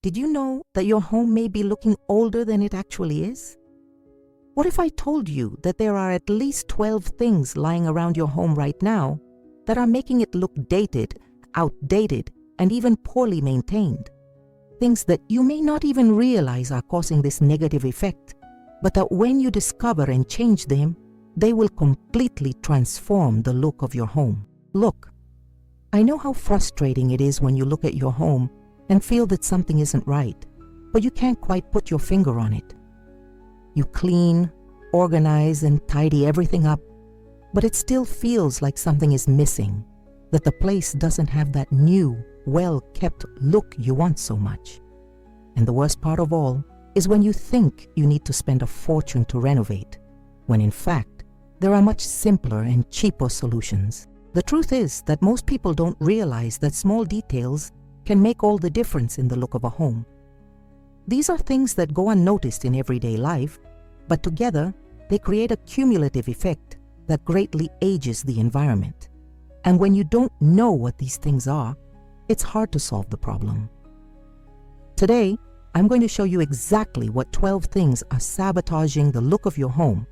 Did you know that your home may be looking older than it actually is? What if I told you that there are at least 12 things lying around your home right now that are making it look dated, outdated, and even poorly maintained? Things that you may not even realize are causing this negative effect, but that when you discover and change them, they will completely transform the look of your home. Look, I know how frustrating it is when you look at your home and feel that something isn't right, but you can't quite put your finger on it. You clean, organize, and tidy everything up, but it still feels like something is missing, that the place doesn't have that new, well-kept look you want so much. And the worst part of all is when you think you need to spend a fortune to renovate, when in fact, there are much simpler and cheaper solutions. The truth is that most people don't realize that small details can make all the difference in the look of a home. These are things that go unnoticed in everyday life, but together they create a cumulative effect that greatly ages the environment. And when you don't know what these things are, it's hard to solve the problem. Today, I'm going to show you exactly what 12 things are sabotaging the look of your home,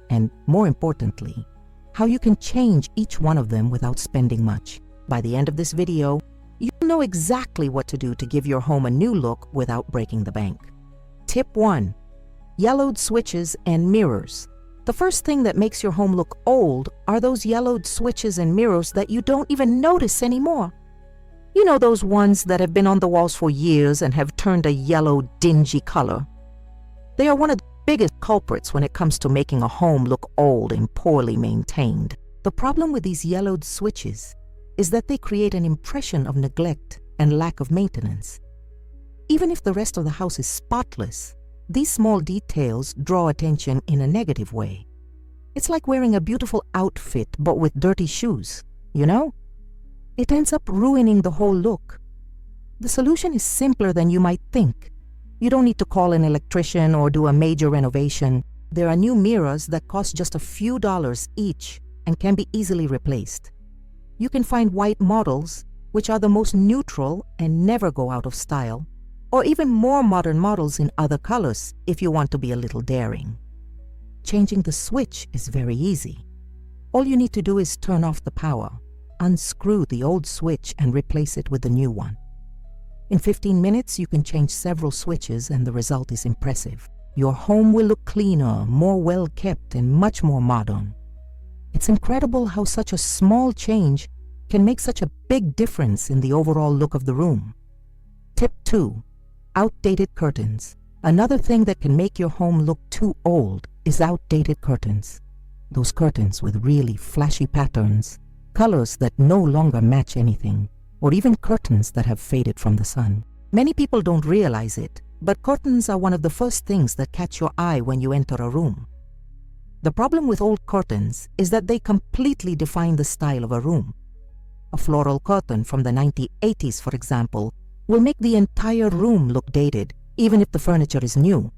and more importantly, how you can change each one of them without spending much. By the end of this video, you'll know exactly what to do to give your home a new look without breaking the bank. Tip 1. Yellowed switches and mirrors. The first thing that makes your home look old are those yellowed switches and mirrors that you don't even notice anymore. You know, those ones that have been on the walls for years and have turned a yellow, dingy color. They are one of the biggest culprits when it comes to making a home look old and poorly maintained. The problem with these yellowed switches is that they create an impression of neglect and lack of maintenance. Even if the rest of the house is spotless, these small details draw attention in a negative way. It's like wearing a beautiful outfit but with dirty shoes, you know? It ends up ruining the whole look. The solution is simpler than you might think. You don't need to call an electrician or do a major renovation. There are new mirrors that cost just a few dollars each and can be easily replaced. You can find white models, which are the most neutral and never go out of style, or even more modern models in other colors if you want to be a little daring. Changing the switch is very easy. All you need to do is turn off the power, unscrew the old switch and replace it with the new one. In 15 minutes, you can change several switches and the result is impressive. Your home will look cleaner, more well-kept, and much more modern. It's incredible how such a small change can make such a big difference in the overall look of the room. Tip 2. Outdated curtains. Another thing that can make your home look too old is outdated curtains. Those curtains with really flashy patterns, colors that no longer match anything, or even curtains that have faded from the sun. Many people don't realize it, but curtains are one of the first things that catch your eye when you enter a room. The problem with old curtains is that they completely define the style of a room. A floral curtain from the 1980s, for example, will make the entire room look dated, even if the furniture is new.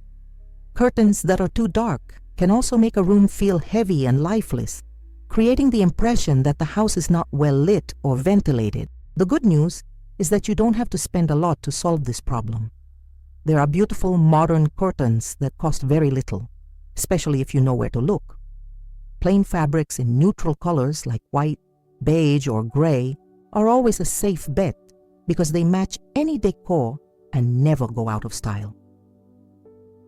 Curtains that are too dark can also make a room feel heavy and lifeless, creating the impression that the house is not well lit or ventilated. The good news is that you don't have to spend a lot to solve this problem. There are beautiful modern curtains that cost very little, especially if you know where to look. Plain fabrics in neutral colors like white, beige, or gray are always a safe bet because they match any decor and never go out of style.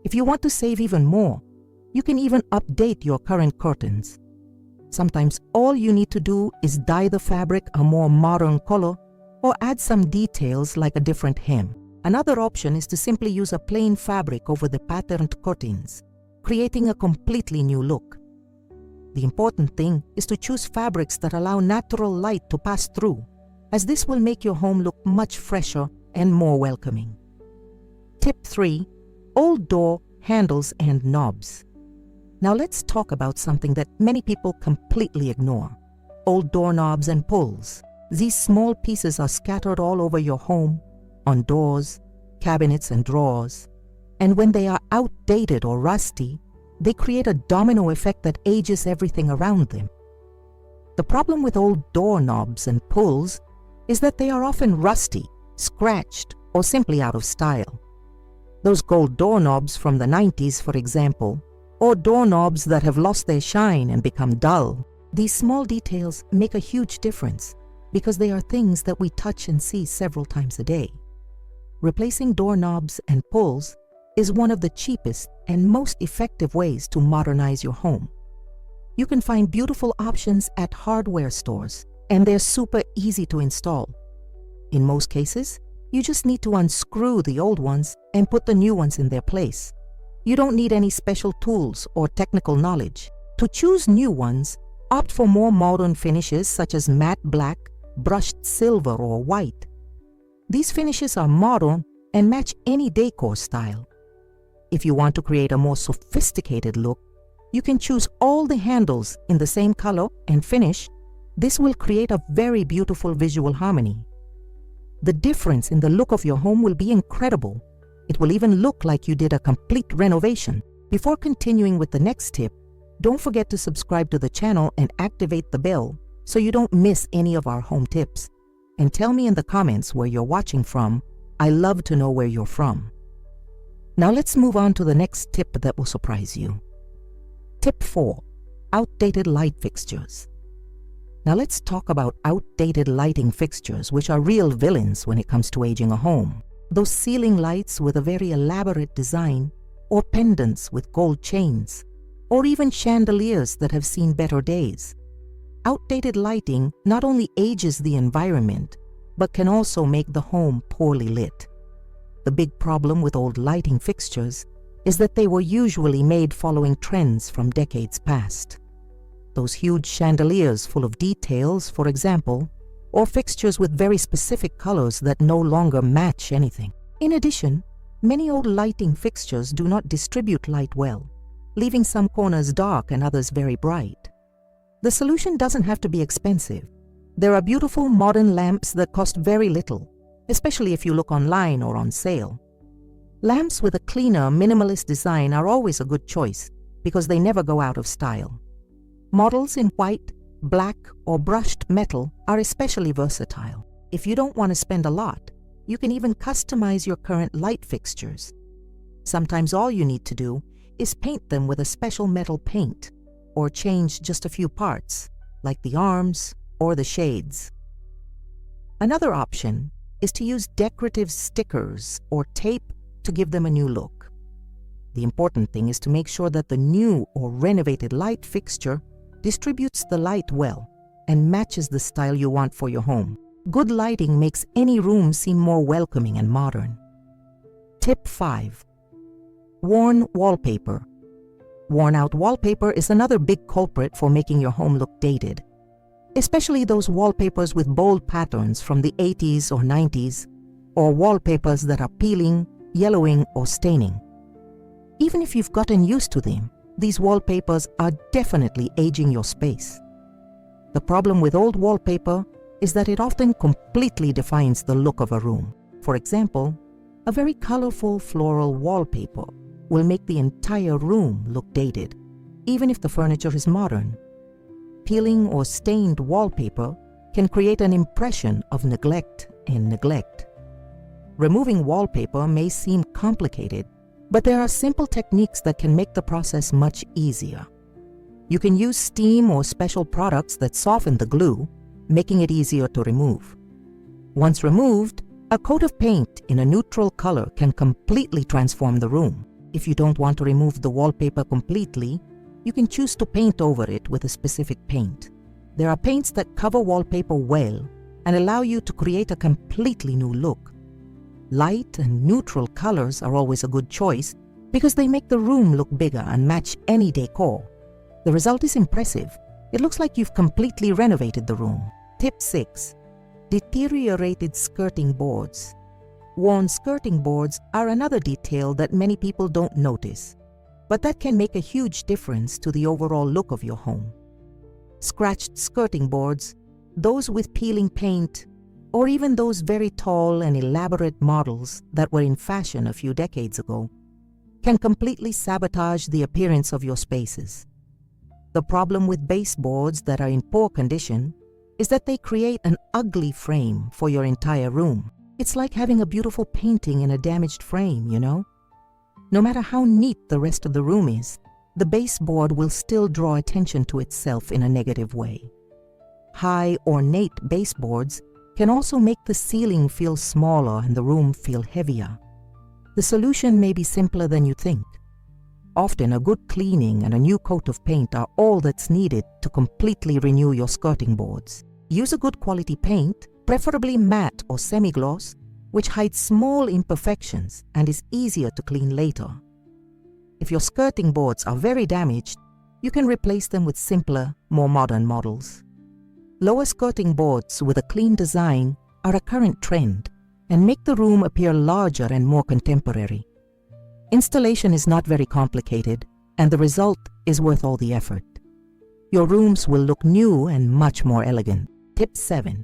If you want to save even more, you can even update your current curtains. Sometimes all you need to do is dye the fabric a more modern color or add some details like a different hem. Another option is to simply use a plain fabric over the patterned curtains, creating a completely new look. The important thing is to choose fabrics that allow natural light to pass through, as this will make your home look much fresher and more welcoming. Tip 3. Old door handles and knobs. Now let's talk about something that many people completely ignore: old doorknobs and pulls. These small pieces are scattered all over your home, on doors, cabinets, and drawers. And when they are outdated or rusty, they create a domino effect that ages everything around them. The problem with old doorknobs and pulls is that they are often rusty, scratched, or simply out of style. Those gold doorknobs from the 90s, for example, or doorknobs that have lost their shine and become dull. These small details make a huge difference because they are things that we touch and see several times a day. Replacing doorknobs and pulls is one of the cheapest and most effective ways to modernize your home. You can find beautiful options at hardware stores, and they're super easy to install. In most cases, you just need to unscrew the old ones and put the new ones in their place. You don't need any special tools or technical knowledge. To choose new ones, opt for more modern finishes such as matte black, brushed silver, or white. These finishes are modern and match any decor style. If you want to create a more sophisticated look, you can choose all the handles in the same color and finish. This will create a very beautiful visual harmony. The difference in the look of your home will be incredible. It will even look like you did a complete renovation. Before continuing with the next tip, don't forget to subscribe to the channel and activate the bell so you don't miss any of our home tips. And tell me in the comments where you're watching from. I love to know where you're from. Now let's move on to the next tip that will surprise you. Tip 4. Outdated light fixtures. Now let's talk about outdated lighting fixtures, which are real villains when it comes to aging a home. Those ceiling lights with a very elaborate design, or pendants with gold chains, or even chandeliers that have seen better days. Outdated lighting not only ages the environment, but can also make the home poorly lit. The big problem with old lighting fixtures is that they were usually made following trends from decades past. Those huge chandeliers full of details, for example, or fixtures with very specific colors that no longer match anything. In addition, many old lighting fixtures do not distribute light well, leaving some corners dark and others very bright. The solution doesn't have to be expensive. There are beautiful modern lamps that cost very little, especially if you look online or on sale. Lamps with a cleaner, minimalist design are always a good choice because they never go out of style. Models in white, black, or brushed metal are especially versatile. If you don't want to spend a lot, you can even customize your current light fixtures. Sometimes all you need to do is paint them with a special metal paint, or change just a few parts, like the arms or the shades. Another option is to use decorative stickers or tape to give them a new look. The important thing is to make sure that the new or renovated light fixture distributes the light well and matches the style you want for your home. Good lighting makes any room seem more welcoming and modern. Tip 5. Worn wallpaper. Worn-out wallpaper is another big culprit for making your home look dated, especially those wallpapers with bold patterns from the 80s or 90s, or wallpapers that are peeling, yellowing, or staining. Even if you've gotten used to them, these wallpapers are definitely aging your space. The problem with old wallpaper is that it often completely defines the look of a room. For example, a very colorful floral wallpaper will make the entire room look dated, even if the furniture is modern. Peeling or stained wallpaper can create an impression of neglect and neglect. Removing wallpaper may seem complicated, but there are simple techniques that can make the process much easier. You can use steam or special products that soften the glue, making it easier to remove. Once removed, a coat of paint in a neutral color can completely transform the room. If you don't want to remove the wallpaper completely, you can choose to paint over it with a specific paint. There are paints that cover wallpaper well and allow you to create a completely new look. Light and neutral colors are always a good choice because they make the room look bigger and match any decor. The result is impressive. It looks like you've completely renovated the room. Tip 6. Deteriorated skirting boards. Worn skirting boards are another detail that many people don't notice, but that can make a huge difference to the overall look of your home. Scratched skirting boards, those with peeling paint, or even those very tall and elaborate models that were in fashion a few decades ago, can completely sabotage the appearance of your spaces. The problem with baseboards that are in poor condition is that they create an ugly frame for your entire room. It's like having a beautiful painting in a damaged frame, you know? No matter how neat the rest of the room is, the baseboard will still draw attention to itself in a negative way. High, ornate baseboards can also make the ceiling feel smaller and the room feel heavier. The solution may be simpler than you think. Often, a good cleaning and a new coat of paint are all that's needed to completely renew your skirting boards. Use a good quality paint, preferably matte or semi-gloss, which hides small imperfections and is easier to clean later. If your skirting boards are very damaged, you can replace them with simpler, more modern models. Lower skirting boards with a clean design are a current trend and make the room appear larger and more contemporary. Installation is not very complicated, and the result is worth all the effort. Your rooms will look new and much more elegant. Tip 7.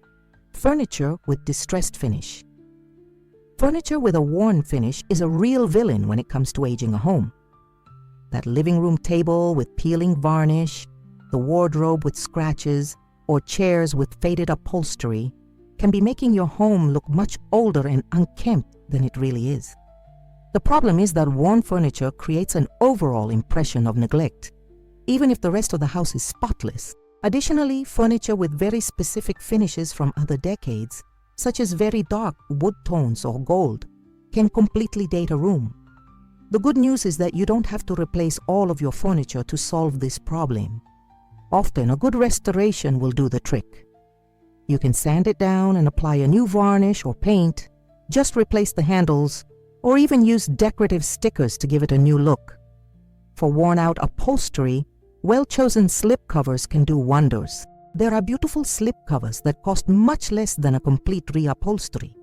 Furniture with distressed finish. Furniture with a worn finish is a real villain when it comes to aging a home. That living room table with peeling varnish, the wardrobe with scratches, or chairs with faded upholstery can be making your home look much older and unkempt than it really is. The problem is that worn furniture creates an overall impression of neglect, even if the rest of the house is spotless. Additionally, furniture with very specific finishes from other decades, such as very dark wood tones or gold, can completely date a room. The good news is that you don't have to replace all of your furniture to solve this problem. Often, a good restoration will do the trick. You can sand it down and apply a new varnish or paint, just replace the handles, or even use decorative stickers to give it a new look. For worn-out upholstery, well-chosen slip covers can do wonders. There are beautiful slip covers that cost much less than a complete reupholstery.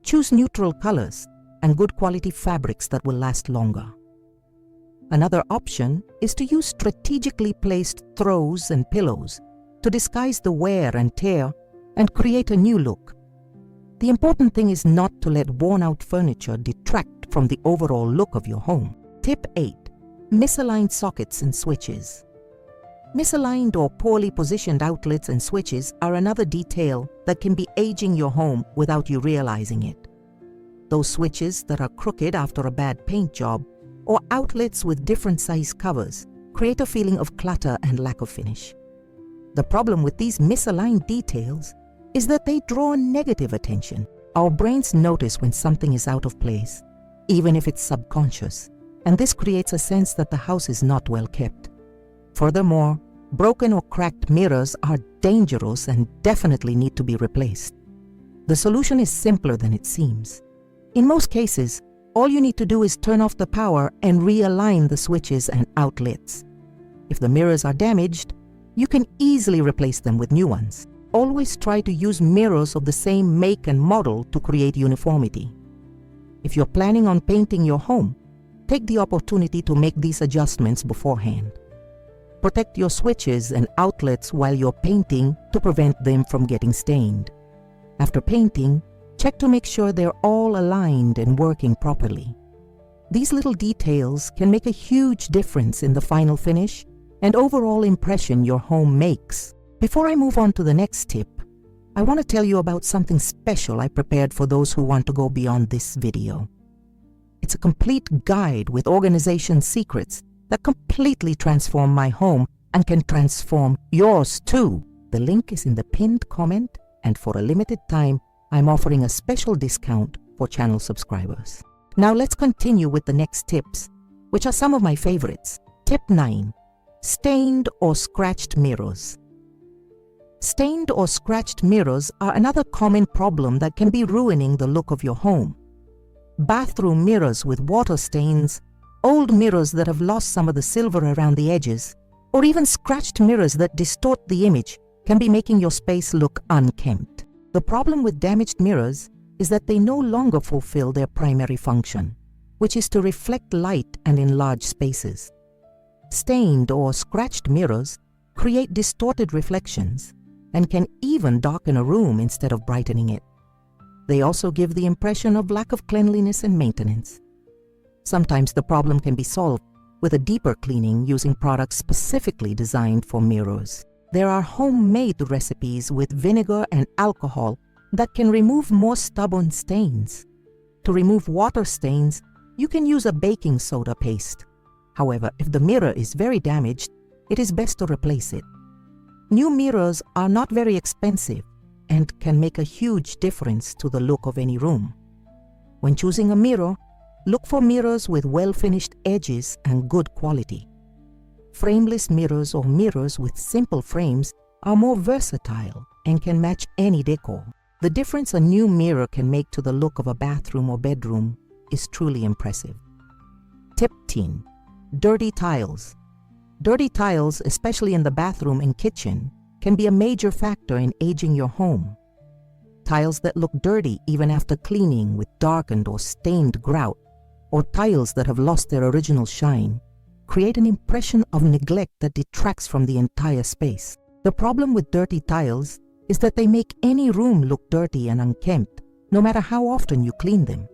Choose neutral colors and good quality fabrics that will last longer. Another option is to use strategically placed throws and pillows to disguise the wear and tear and create a new look. The important thing is not to let worn-out furniture detract from the overall look of your home. Tip 8. Misaligned sockets and switches. Misaligned or poorly positioned outlets and switches are another detail that can be aging your home without you realizing it. Those switches that are crooked after a bad paint job or outlets with different size covers create a feeling of clutter and lack of finish. The problem with these misaligned details is that they draw negative attention. Our brains notice when something is out of place, even if it's subconscious, and this creates a sense that the house is not well kept. Furthermore, broken or cracked mirrors are dangerous and definitely need to be replaced. The solution is simpler than it seems. In most cases, all you need to do is turn off the power and realign the switches and outlets. If the mirrors are damaged, you can easily replace them with new ones. Always try to use mirrors of the same make and model to create uniformity. If you're planning on painting your home, take the opportunity to make these adjustments beforehand. Protect your switches and outlets while you're painting to prevent them from getting stained. After painting, check to make sure they're all aligned and working properly. These little details can make a huge difference in the final finish and overall impression your home makes. Before I move on to the next tip, I want to tell you about something special I prepared for those who want to go beyond this video. It's a complete guide with organization secrets that completely transform my home and can transform yours too. The link is in the pinned comment, and for a limited time, I'm offering a special discount for channel subscribers. Now let's continue with the next tips, which are some of my favorites. Tip 9. Stained or scratched mirrors. Stained or scratched mirrors are another common problem that can be ruining the look of your home. Bathroom mirrors with water stains, old mirrors that have lost some of the silver around the edges, or even scratched mirrors that distort the image can be making your space look unkempt. The problem with damaged mirrors is that they no longer fulfill their primary function, which is to reflect light and enlarge spaces. Stained or scratched mirrors create distorted reflections and can even darken a room instead of brightening it. They also give the impression of lack of cleanliness and maintenance. Sometimes the problem can be solved with a deeper cleaning using products specifically designed for mirrors. There are homemade recipes with vinegar and alcohol that can remove more stubborn stains. To remove water stains, you can use a baking soda paste. However, if the mirror is very damaged, it is best to replace it. New mirrors are not very expensive and can make a huge difference to the look of any room. When choosing a mirror, look for mirrors with well-finished edges and good quality. Frameless mirrors or mirrors with simple frames are more versatile and can match any decor. The difference a new mirror can make to the look of a bathroom or bedroom is truly impressive. Tip 10. Dirty tiles. Dirty tiles, especially in the bathroom and kitchen, can be a major factor in aging your home. Tiles that look dirty even after cleaning with darkened or stained grout, or tiles that have lost their original shine, create an impression of neglect that detracts from the entire space. The problem with dirty tiles is that they make any room look dirty and unkempt, no matter how often you clean them.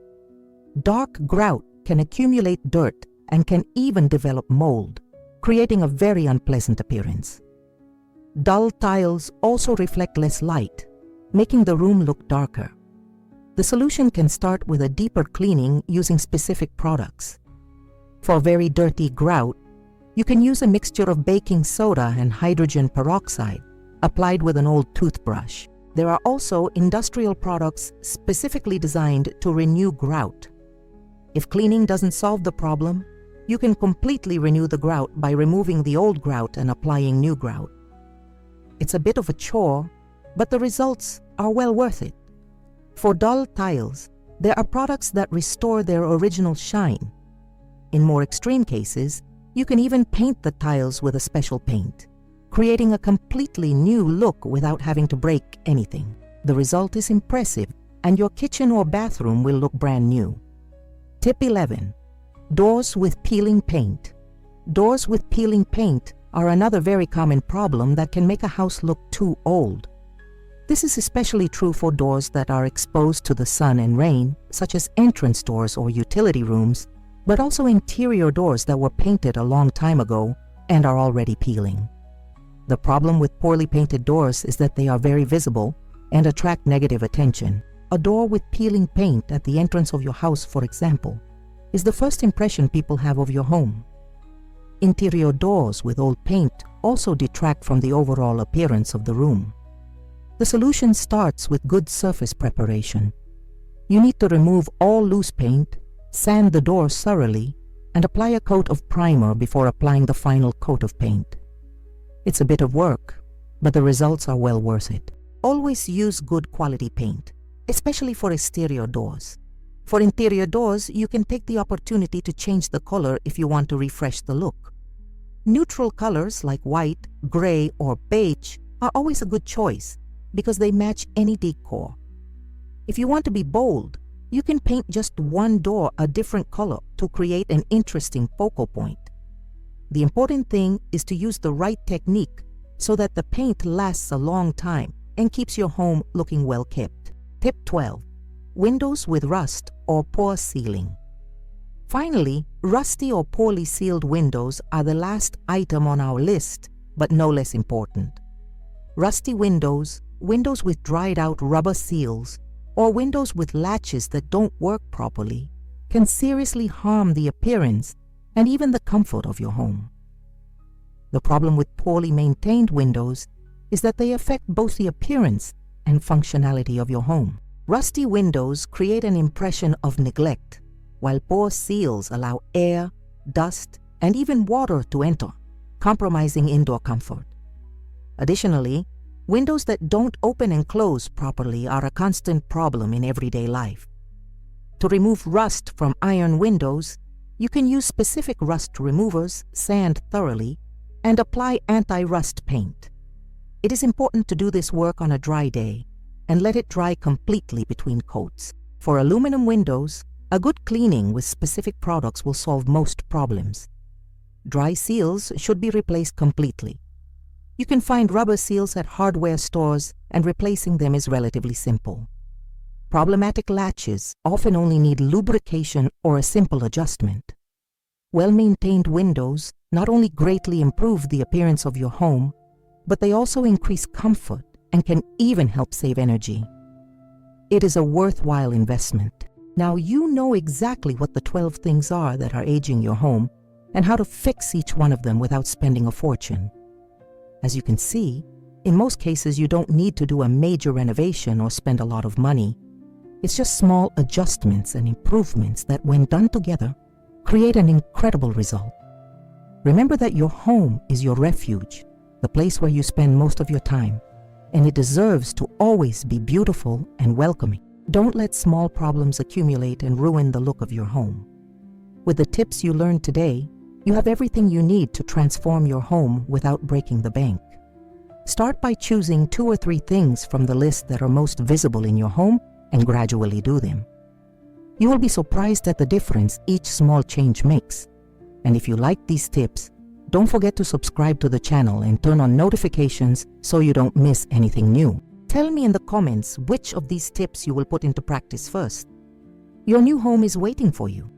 Dark grout can accumulate dirt and can even develop mold, creating a very unpleasant appearance. Dull tiles also reflect less light, making the room look darker. The solution can start with a deeper cleaning using specific products. For very dirty grout, you can use a mixture of baking soda and hydrogen peroxide applied with an old toothbrush. There are also industrial products specifically designed to renew grout. If cleaning doesn't solve the problem, you can completely renew the grout by removing the old grout and applying new grout. It's a bit of a chore, but the results are well worth it. For dull tiles, there are products that restore their original shine. In more extreme cases, you can even paint the tiles with a special paint, creating a completely new look without having to break anything. The result is impressive, and your kitchen or bathroom will look brand new. Tip 11. Doors with peeling paint. Doors with peeling paint are another very common problem that can make a house look too old. This is especially true for doors that are exposed to the sun and rain, such as entrance doors or utility rooms, but also interior doors that were painted a long time ago and are already peeling. The problem with poorly painted doors is that they are very visible and attract negative attention. A door with peeling paint at the entrance of your house, for example, is the first impression people have of your home. Interior doors with old paint also detract from the overall appearance of the room. The solution starts with good surface preparation. You need to remove all loose paint, sand the door thoroughly, and apply a coat of primer before applying the final coat of paint. It's a bit of work, but the results are well worth it. Always use good quality paint, especially for exterior doors. For interior doors, you can take the opportunity to change the color if you want to refresh the look. Neutral colors like white, gray, or beige are always a good choice because they match any decor. If you want to be bold, you can paint just one door a different color to create an interesting focal point. The important thing is to use the right technique so that the paint lasts a long time and keeps your home looking well kept. Tip 12. Windows with rust or poor sealing. Finally, rusty or poorly sealed windows are the last item on our list, but no less important. Rusty windows, windows with dried out rubber seals, or windows with latches that don't work properly can seriously harm the appearance and even the comfort of your home. The problem with poorly maintained windows is that they affect both the appearance and functionality of your home. Rusty windows create an impression of neglect, while poor seals allow air, dust, and even water to enter, compromising indoor comfort. Additionally, windows that don't open and close properly are a constant problem in everyday life. To remove rust from iron windows, you can use specific rust removers, sand thoroughly, and apply anti-rust paint. It is important to do this work on a dry day and let it dry completely between coats. For aluminum windows, a good cleaning with specific products will solve most problems. Dry seals should be replaced completely. You can find rubber seals at hardware stores, and replacing them is relatively simple. Problematic latches often only need lubrication or a simple adjustment. Well-maintained windows not only greatly improve the appearance of your home, but they also increase comfort and can even help save energy. It is a worthwhile investment. Now you know exactly what the 12 things are that are aging your home and how to fix each one of them without spending a fortune. As you can see, in most cases you don't need to do a major renovation or spend a lot of money. It's just small adjustments and improvements that, when done together, create an incredible result. Remember that your home is your refuge, the place where you spend most of your time, and it deserves to always be beautiful and welcoming. Don't let small problems accumulate and ruin the look of your home. With the tips you learned today, you have everything you need to transform your home without breaking the bank. Start by choosing 2 or 3 things from the list that are most visible in your home and gradually do them. You will be surprised at the difference each small change makes. And if you like these tips, don't forget to subscribe to the channel and turn on notifications so you don't miss anything new. Tell me in the comments which of these tips you will put into practice first. Your new home is waiting for you.